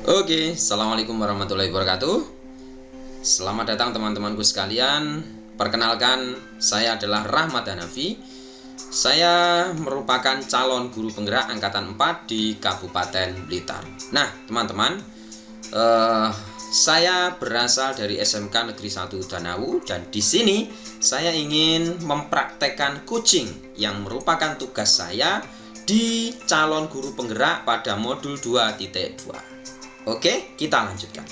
Oke, assalamualaikum warahmatullahi wabarakatuh. Selamat datang teman-temanku sekalian. Perkenalkan, saya adalah Rahmat Hanafi. Saya merupakan calon guru penggerak angkatan 4 di Kabupaten Blitar. Nah, teman-teman, saya berasal dari SMK Negeri 1 Danawu, dan di sini saya ingin mempraktekkan coaching yang merupakan tugas saya di calon guru penggerak pada modul 2.2. Oke, kita lanjutkan.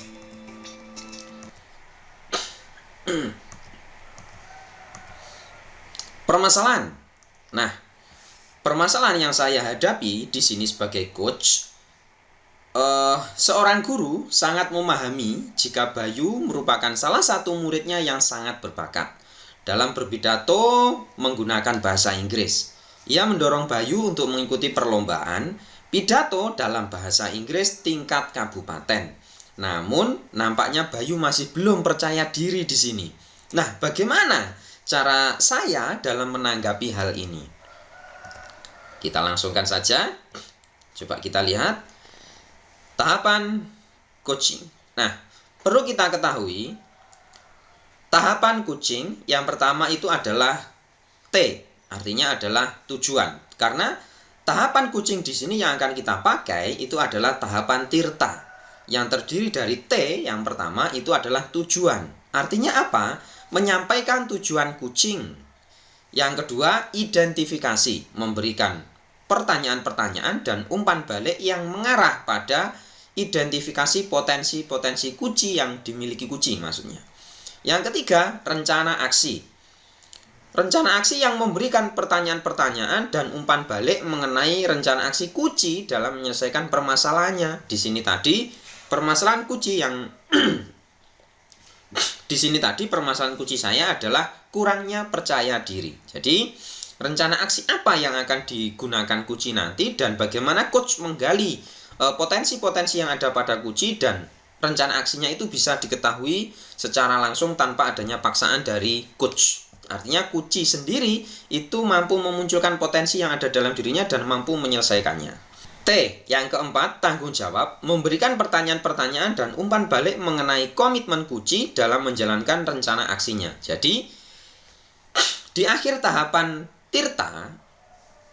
Permasalahan. Nah, permasalahan yang saya hadapi di sini sebagai coach, seorang guru sangat memahami jika Bayu merupakan salah satu muridnya yang sangat berbakat dalam berpidato menggunakan bahasa Inggris. Ia mendorong Bayu untuk mengikuti perlombaan pidato dalam bahasa Inggris tingkat kabupaten. Namun, nampaknya Bayu masih belum percaya diri di sini. Nah, bagaimana cara saya dalam menanggapi hal ini? Kita langsungkan saja. Coba kita lihat tahapan coaching. Nah, perlu kita ketahui, tahapan coaching yang pertama itu adalah T, artinya adalah tujuan. Karena tahapan coaching di sini yang akan kita pakai itu adalah tahapan tirta, yang terdiri dari T yang pertama itu adalah tujuan. Artinya apa? Menyampaikan tujuan coaching. Yang kedua, identifikasi, memberikan pertanyaan-pertanyaan dan umpan balik yang mengarah pada identifikasi potensi-potensi kunci yang dimiliki kunci maksudnya. Yang ketiga, rencana aksi. Rencana aksi yang memberikan pertanyaan-pertanyaan dan umpan balik mengenai rencana aksi kunci dalam menyelesaikan permasalahannya. Di sini tadi permasalahan kunci yang di sini tadi permasalahan kunci saya adalah kurangnya percaya diri. Jadi, rencana aksi apa yang akan digunakan kunci nanti dan bagaimana coach menggali potensi-potensi yang ada pada kunci, dan rencana aksinya itu bisa diketahui secara langsung tanpa adanya paksaan dari coach. Artinya kunci sendiri itu mampu memunculkan potensi yang ada dalam dirinya dan mampu menyelesaikannya. T, yang keempat, tanggung jawab, memberikan pertanyaan-pertanyaan dan umpan balik mengenai komitmen kunci dalam menjalankan rencana aksinya. Jadi, di akhir tahapan tirta,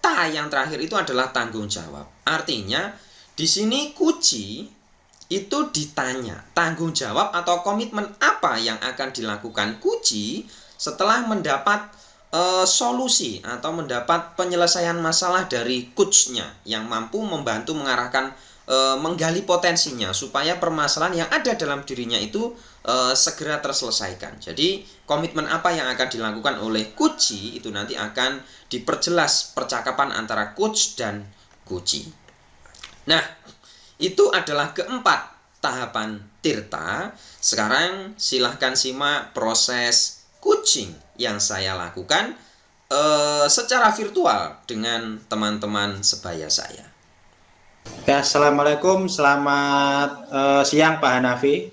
ta yang terakhir itu adalah tanggung jawab. Artinya, di sini kunci itu ditanya, tanggung jawab atau komitmen apa yang akan dilakukan kunci setelah mendapat solusi atau mendapat penyelesaian masalah dari coachnya yang mampu membantu mengarahkan, menggali potensinya supaya permasalahan yang ada dalam dirinya itu segera terselesaikan. Jadi komitmen apa yang akan dilakukan oleh coach itu nanti akan diperjelas percakapan antara coach dan coach. Nah, itu adalah keempat tahapan tirta. Sekarang silahkan simak proses coaching yang saya lakukan secara virtual dengan teman-teman sebaya saya. Ya, Assalamualaikum, selamat siang Pak Hanafi.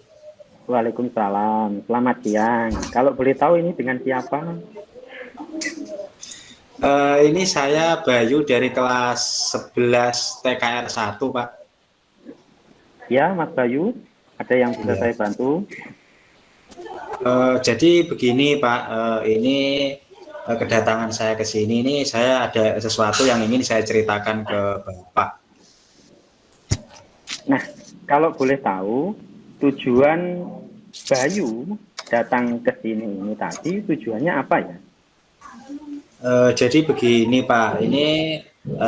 Waalaikumsalam, selamat siang. Kalau boleh tahu ini dengan siapa? Ini saya Bayu dari kelas 11 TKR 1, Pak. Ya, Mas Bayu, ada yang bisa saya bantu? Jadi begini Pak, ini kedatangan saya ke sini ini saya ada sesuatu yang ingin saya ceritakan ke Bapak. Nah, kalau boleh tahu, tujuan Bayu datang ke sini ini tadi tujuannya apa ya? Jadi begini Pak, ini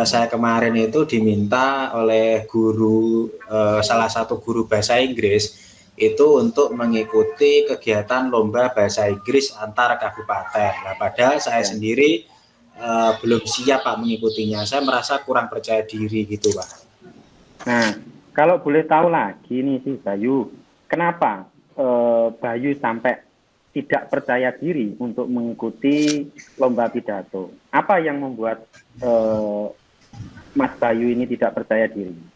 saya kemarin itu diminta oleh guru, salah satu guru bahasa Inggris itu untuk mengikuti kegiatan lomba bahasa Inggris antar kabupaten. Nah, padahal saya sendiri belum siap Pak mengikutinya. Saya merasa kurang percaya diri gitu Pak. Nah, kalau boleh tahu lagi nih sih Bayu, kenapa Bayu sampai tidak percaya diri untuk mengikuti lomba pidato? Apa yang membuat Mas Bayu ini tidak percaya diri?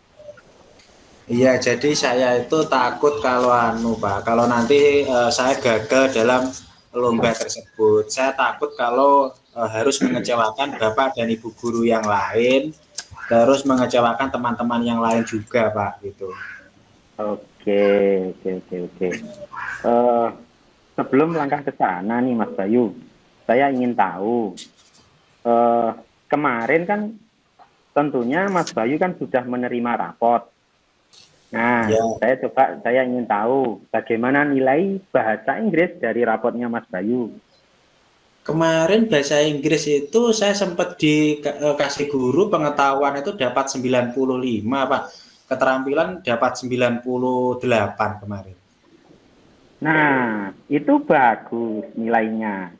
Iya, jadi saya itu takut kalau Pak, kalau nanti saya gagal dalam lomba tersebut. Saya takut kalau harus mengecewakan Bapak dan Ibu guru yang lain, terus mengecewakan teman-teman yang lain juga, Pak, gitu. Oke, oke, oke, oke. Sebelum langkah ke sana nih Mas Bayu, saya ingin tahu, eh, kemarin kan tentunya Mas Bayu kan sudah menerima raport. Nah, Ya, saya ingin tahu bagaimana nilai bahasa Inggris dari rapotnya Mas Bayu. kemarin bahasa Inggris itu saya sempat dikasih guru pengetahuan itu dapat 95, Pak. Keterampilan dapat 98 kemarin. Nah, itu bagus nilainya.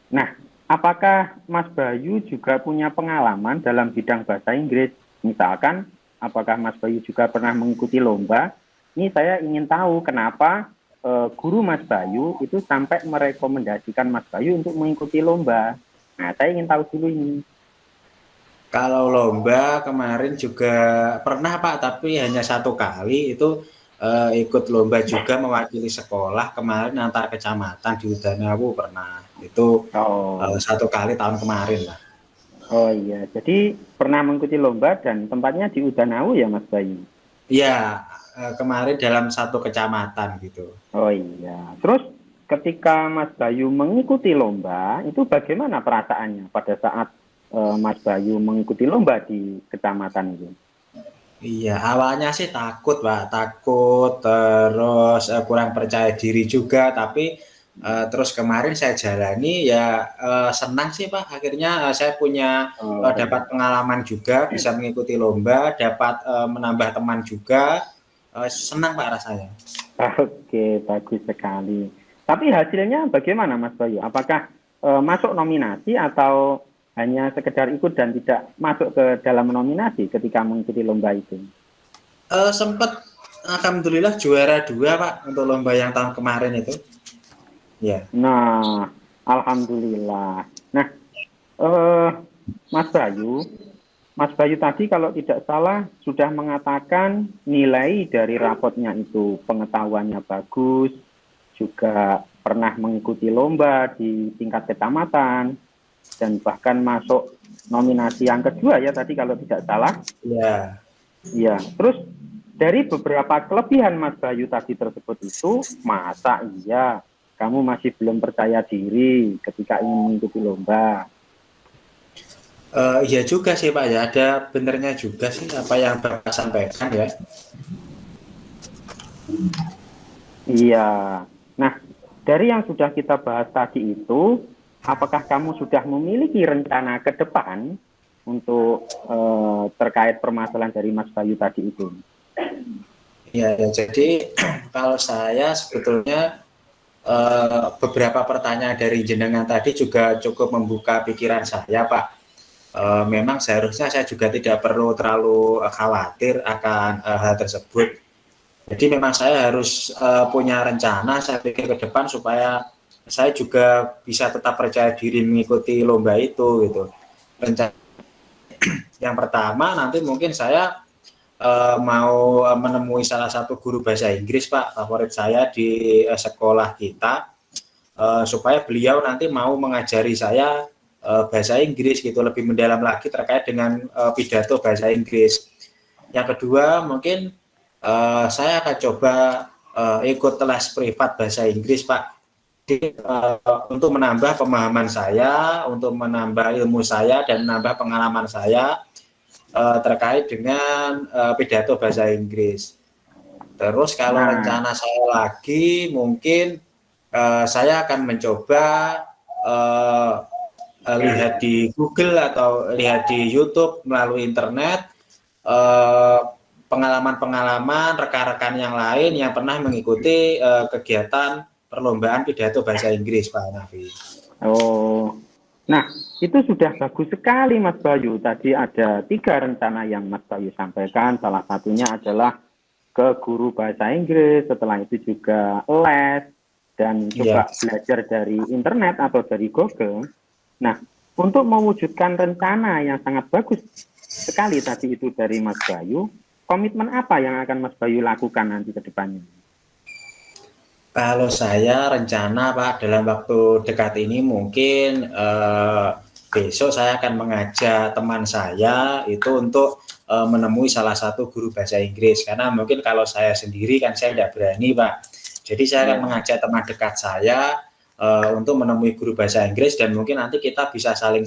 Nah, apakah Mas Bayu juga punya pengalaman dalam bidang bahasa Inggris? Misalkan, apakah Mas Bayu juga pernah mengikuti lomba? Ini saya ingin tahu kenapa guru Mas Bayu itu sampai merekomendasikan Mas Bayu untuk mengikuti lomba. Nah, saya ingin tahu dulu ini. Kalau lomba kemarin juga pernah Pak, tapi hanya 1 kali itu ikut lomba juga mewakili sekolah kemarin antar kecamatan di Udanawu pernah. Itu Oh, 1 kali tahun kemarin lah. oh iya. Jadi pernah mengikuti lomba dan tempatnya di Udanawu ya Mas Bayu? Iya, kemarin dalam 1 kecamatan gitu. Oh iya. Terus ketika Mas Bayu mengikuti lomba, itu bagaimana perasaannya pada saat Mas Bayu mengikuti lomba di kecamatan itu? Iya, awalnya sih takut, Pak. Takut, terus kurang percaya diri juga. Tapi terus kemarin saya jalani, ya senang sih, Pak. Akhirnya saya punya Oh, dapat pengalaman juga, bisa mengikuti lomba, dapat menambah teman juga. Senang, Pak, rasanya. oke, bagus sekali. Tapi hasilnya bagaimana Mas Bayu? Apakah masuk nominasi atau hanya sekedar ikut dan tidak masuk ke dalam nominasi ketika mengikuti lomba itu? Sempat, alhamdulillah juara 2, Pak, untuk lomba yang tahun kemarin itu. Ya. Nah, alhamdulillah. Nah, eh, Mas Bayu, Mas Bayu tadi kalau tidak salah sudah mengatakan nilai dari rapotnya itu pengetahuannya bagus, juga pernah mengikuti lomba di tingkat kecamatan, dan bahkan masuk nominasi yang kedua ya tadi kalau tidak salah. Ya. Iya, terus dari beberapa kelebihan Mas Bayu tadi tersebut itu, masa iya kamu masih belum percaya diri ketika ingin mengikuti lomba? Iya juga sih Pak ya, ada benernya juga sih apa yang Bapak sampaikan ya. Iya. Nah, dari yang sudah kita bahas tadi itu, apakah kamu sudah memiliki rencana ke depan untuk terkait permasalahan dari Mas Bayu tadi itu? Ya, ya jadi kalau saya sebetulnya beberapa pertanyaan dari jenengan tadi juga cukup membuka pikiran saya Pak. Memang seharusnya saya juga tidak perlu terlalu khawatir akan hal tersebut. Jadi memang saya harus punya rencana, saya pikir ke depan supaya saya juga bisa tetap percaya diri mengikuti lomba itu gitu. Rencana yang pertama nanti mungkin saya mau menemui salah satu guru bahasa Inggris Pak, favorit saya di sekolah kita, supaya beliau nanti mau mengajari saya bahasa Inggris gitu, lebih mendalam lagi terkait dengan pidato bahasa Inggris. Yang kedua mungkin saya akan coba ikut les privat bahasa Inggris Pak. Jadi, untuk menambah pemahaman saya, untuk menambah ilmu saya dan menambah pengalaman saya terkait dengan pidato bahasa Inggris. Terus kalau Nah, rencana saya lagi mungkin saya akan mencoba uh, lihat di Google atau lihat di YouTube melalui internet pengalaman-pengalaman rekan-rekan yang lain yang pernah mengikuti kegiatan perlombaan pidato bahasa Inggris Pak Nafi. oh, nah itu sudah bagus sekali Mas Bayu. Tadi ada 3 rencana yang Mas Bayu sampaikan. Salah satunya adalah ke guru bahasa Inggris, setelah itu juga les, dan Iya. coba belajar dari internet atau dari Google. Nah, untuk mewujudkan rencana yang sangat bagus sekali tadi itu dari Mas Bayu, komitmen apa yang akan Mas Bayu lakukan nanti ke depannya? Kalau saya rencana Pak dalam waktu dekat ini mungkin besok saya akan mengajak teman saya itu untuk menemui salah satu guru bahasa Inggris, karena mungkin kalau saya sendiri kan saya tidak berani Pak. Jadi saya akan mengajak teman dekat saya untuk menemui guru bahasa Inggris, dan mungkin nanti kita bisa saling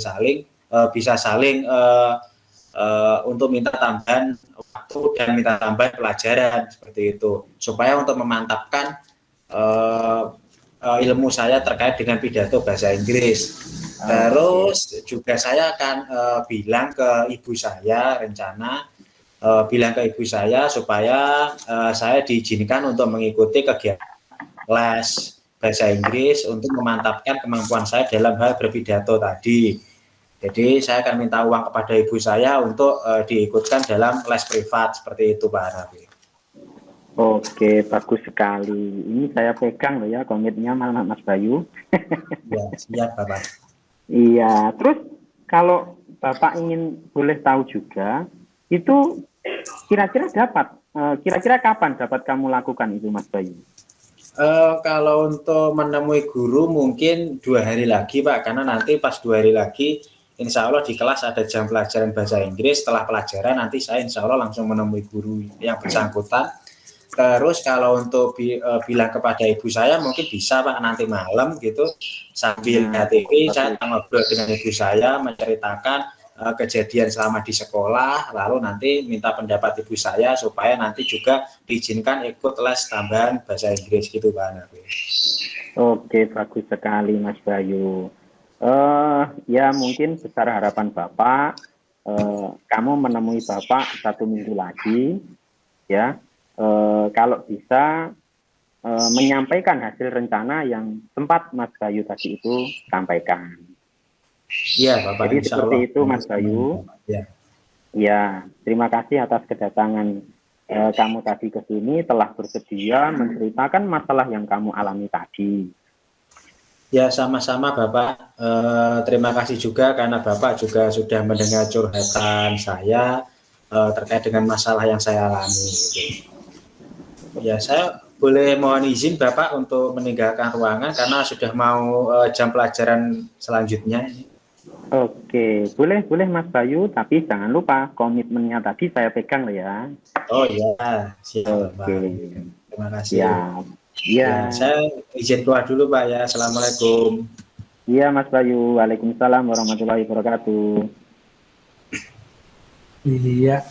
untuk minta tambahan waktu dan minta tambahan pelajaran seperti itu, supaya untuk memantapkan ilmu saya terkait dengan pidato bahasa Inggris. Terus juga saya akan bilang ke ibu saya, bilang ke ibu saya supaya saya diizinkan untuk mengikuti kegiatan les bahasa Inggris untuk memantapkan kemampuan saya dalam hal berpidato tadi. Jadi saya akan minta uang kepada ibu saya untuk diikutkan dalam les privat seperti itu Pak Hanafi. Oke, bagus sekali. Ini saya pegang loh ya komitmennya Mas Bayu. Ya, siap Bapak. Iya, terus kalau Bapak ingin boleh tahu juga, itu kira-kira kapan dapat kamu lakukan itu Mas Bayu? Kalau untuk menemui guru mungkin 2 hari lagi Pak, karena nanti pas 2 hari lagi insya Allah di kelas ada jam pelajaran bahasa Inggris. Setelah pelajaran nanti saya insya Allah langsung menemui guru yang bersangkutan. Terus kalau untuk bilang kepada ibu saya mungkin bisa Pak nanti malam gitu, sambil TV saya ngobrol dengan ibu saya, menceritakan kejadian selama di sekolah, lalu nanti minta pendapat ibu saya supaya nanti juga diizinkan ikut les tambahan bahasa Inggris gitu Pak Hanafi. Oke, bagus sekali Mas Bayu. Ya mungkin besar harapan Bapak, kamu menemui Bapak 1 minggu lagi, ya. Kalau bisa menyampaikan hasil rencana yang sempat Mas Bayu tadi itu sampaikan. Iya Bapak. Jadi seperti itu Mas Bayu. Ya, terima kasih atas kedatangan kamu tadi ke sini, telah bersedia menceritakan masalah yang kamu alami tadi. Ya sama-sama Bapak, terima kasih juga karena Bapak juga sudah mendengar curhatan saya terkait dengan masalah yang saya alami gitu. Ya saya boleh mohon izin Bapak untuk meninggalkan ruangan karena sudah mau jam pelajaran selanjutnya. Oke, boleh Mas Bayu, tapi jangan lupa komitmennya tadi saya pegang loh ya. Oh iya, siap Pak. Terima kasih. Ya, saya izin keluar dulu Pak ya. Assalamualaikum. Iya Mas Bayu, waalaikumsalam warahmatullahi wabarakatuh. Iya,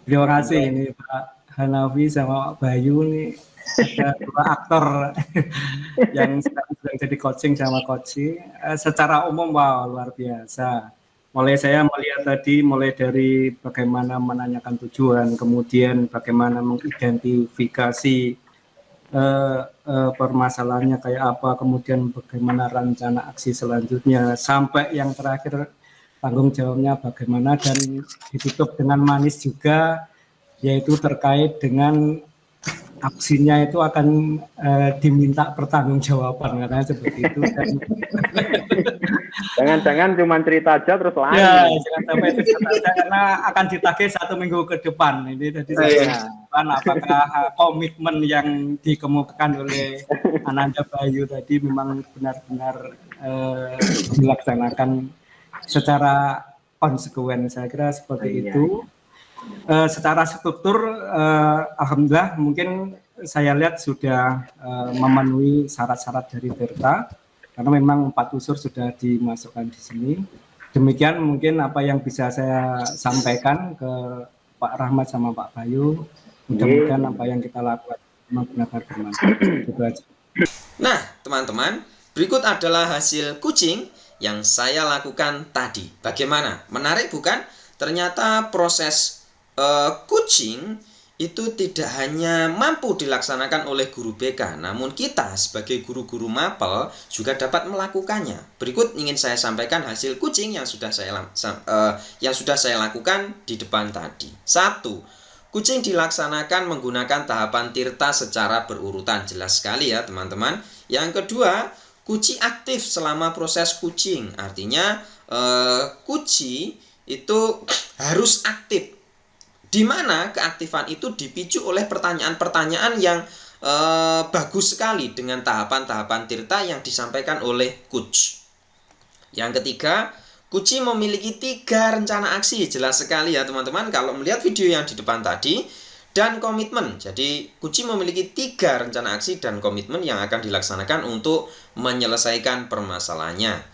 terima kasih ini Pak Hanafi sama Pak Bayu nih, ada 2 aktor yang sedang jadi coaching sama coaching. Secara umum wow, luar biasa. Saya melihat tadi mulai dari bagaimana menanyakan tujuan, kemudian bagaimana mengidentifikasi permasalahannya kayak apa, kemudian bagaimana rencana aksi selanjutnya, sampai yang terakhir tanggung jawabnya bagaimana, dan ditutup dengan manis juga, yaitu terkait dengan aksinya itu akan diminta pertanggungjawaban, katanya seperti itu. Jangan-jangan cuma cerita aja terus lari. Ya, jangan sampai cerita aja karena akan ditagih 1 minggu ke depan. Ini tadi saya apakah komitmen yang dikemukakan oleh Ananda Bayu tadi memang benar-benar dilaksanakan secara konsekuen. Saya kira seperti itu. Secara struktur, alhamdulillah mungkin saya lihat sudah memenuhi syarat-syarat dari Tirta, karena memang 4 unsur sudah dimasukkan di sini. Demikian mungkin apa yang bisa saya sampaikan ke Pak Rahmat sama Pak Bayu. Mudah-mudahan apa yang kita lakukan benar-benar bermanfaat. Nah, teman-teman, berikut adalah hasil coaching yang saya lakukan tadi. Bagaimana? Menarik bukan? Ternyata proses coaching itu tidak hanya mampu dilaksanakan oleh guru BK, namun kita sebagai guru-guru mapel juga dapat melakukannya. Berikut ingin saya sampaikan hasil coaching yang sudah saya lakukan di depan tadi. 1. Coaching dilaksanakan menggunakan tahapan Tirta secara berurutan. Jelas sekali ya teman-teman. Yang kedua, coaching aktif selama proses coaching. Artinya coaching itu harus aktif, di mana keaktifan itu dipicu oleh pertanyaan-pertanyaan yang bagus sekali dengan tahapan-tahapan Tirta yang disampaikan oleh coach. Yang ketiga, Kuci memiliki 3 rencana aksi, jelas sekali ya teman-teman kalau melihat video yang di depan tadi, dan komitmen. Jadi Kuci memiliki 3 rencana aksi dan komitmen yang akan dilaksanakan untuk menyelesaikan permasalahannya.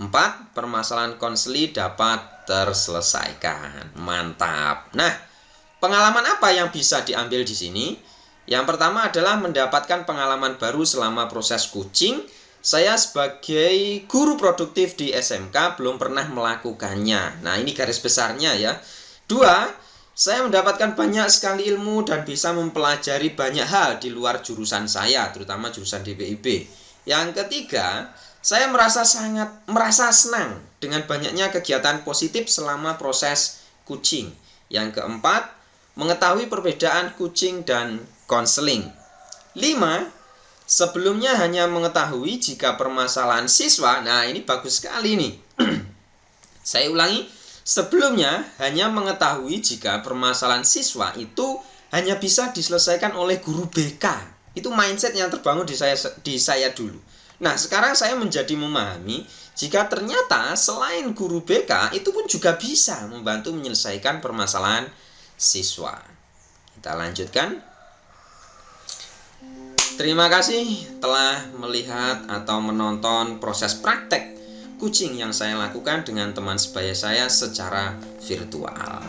4. Permasalahan konseli dapat terselesaikan. Mantap. Nah, pengalaman apa yang bisa diambil di sini? Yang pertama adalah mendapatkan pengalaman baru selama proses coaching. Saya sebagai guru produktif di SMK belum pernah melakukannya. Nah, ini garis besarnya ya. 2, saya mendapatkan banyak sekali ilmu dan bisa mempelajari banyak hal di luar jurusan saya, terutama jurusan DPIB. Yang ketiga, saya merasa senang dengan banyaknya kegiatan positif selama proses coaching. Yang keempat, mengetahui perbedaan coaching dan konseling. 5, sebelumnya hanya mengetahui jika permasalahan siswa, nah ini bagus sekali nih. Saya ulangi, sebelumnya hanya mengetahui jika permasalahan siswa itu hanya bisa diselesaikan oleh guru BK. Itu mindset yang terbangun di saya dulu. Nah, sekarang saya menjadi memahami jika ternyata selain guru BK itu pun juga bisa membantu menyelesaikan permasalahan siswa. Kita lanjutkan. Terima kasih telah melihat atau menonton proses praktek coaching yang saya lakukan dengan teman sebaya saya secara virtual.